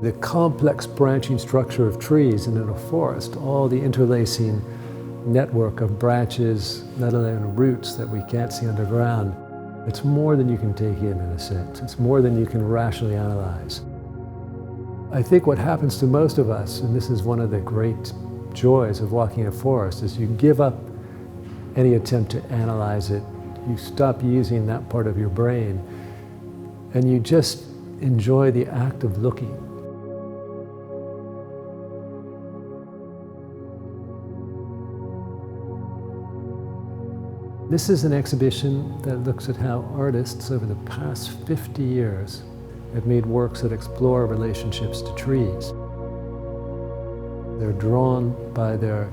The complex branching structure of trees and in a forest, all the interlacing network of branches, let alone roots that we can't see underground, it's more than you can take in a sense. It's more than you can rationally analyze. I think what happens to most of us, and this is one of the great joys of walking in a forest, is you give up any attempt to analyze it. You stop using that part of your brain, and you just enjoy the act of looking. This is an exhibition that looks at how artists over the past 50 years have made works that explore relationships to trees. They're drawn by their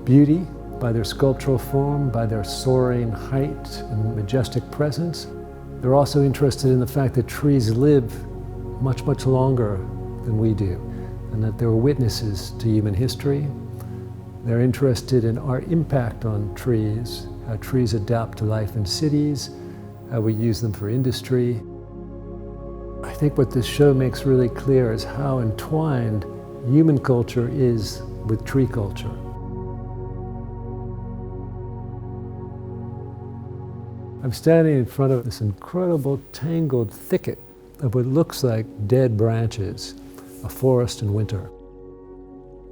beauty, by their sculptural form, by their soaring height and majestic presence. They're also interested in the fact that trees live much, much longer than we do, and that they're witnesses to human history. They're interested in our impact on trees, how trees adapt to life in cities, how we use them for industry. I think what this show makes really clear is how entwined human culture is with tree culture. I'm standing in front of this incredible tangled thicket of what looks like dead branches, a forest in winter.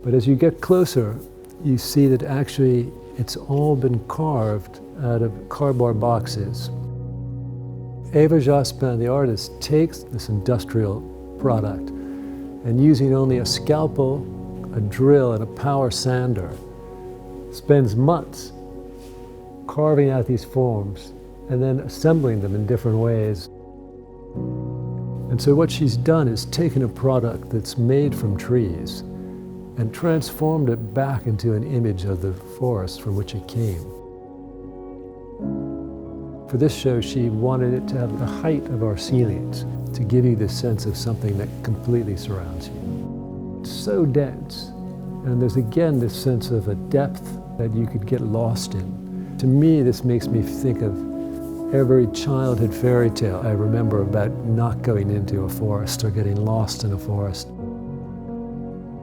But as you get closer, you see that actually it's all been carved out of cardboard boxes. Eva Jospin, the artist, takes this industrial product and using only a scalpel, a drill, and a power sander, spends months carving out these forms and then assembling them in different ways. And so what she's done is taken a product that's made from trees and transformed it back into an image of the forest from which it came. For this show, she wanted it to have the height of our ceilings, to give you this sense of something that completely surrounds you. It's so dense, and there's again this sense of a depth that you could get lost in. To me, this makes me think of every childhood fairy tale I remember about not going into a forest or getting lost in a forest.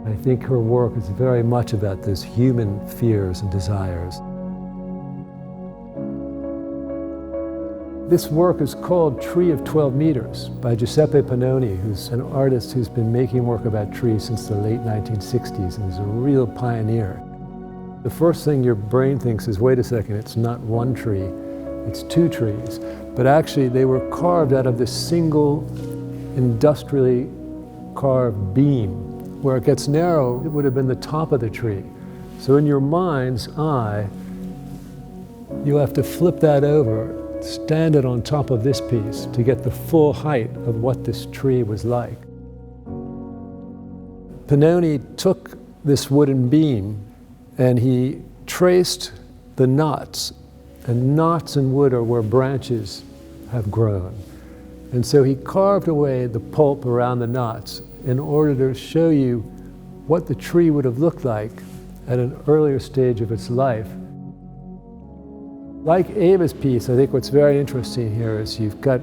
I think her work is very much about those human fears and desires. This work is called Tree of 12 Meters by Giuseppe Pannoni, who's an artist who's been making work about trees since the late 1960s and is a real pioneer. The first thing your brain thinks is, wait a second, it's not one tree, it's two trees. But actually they were carved out of this single industrially carved beam. Where it gets narrow, it would have been the top of the tree. So in your mind's eye, you have to flip that over, stand it on top of this piece to get the full height of what this tree was like. Pannoni took this wooden beam and he traced the knots, and knots in wood are where branches have grown. And so he carved away the pulp around the knots in order to show you what the tree would have looked like at an earlier stage of its life. Like Eva's piece, I think what's very interesting here is you've got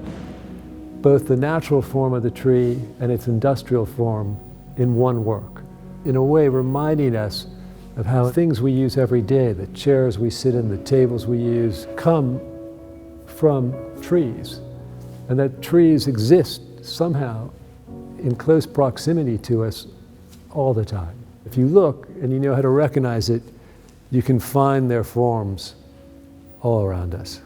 both the natural form of the tree and its industrial form in one work, in a way reminding us of how things we use every day, the chairs we sit in, the tables we use, come from trees, and that trees exist somehow in close proximity to us all the time. If you look and you know how to recognize it, you can find their forms all around us.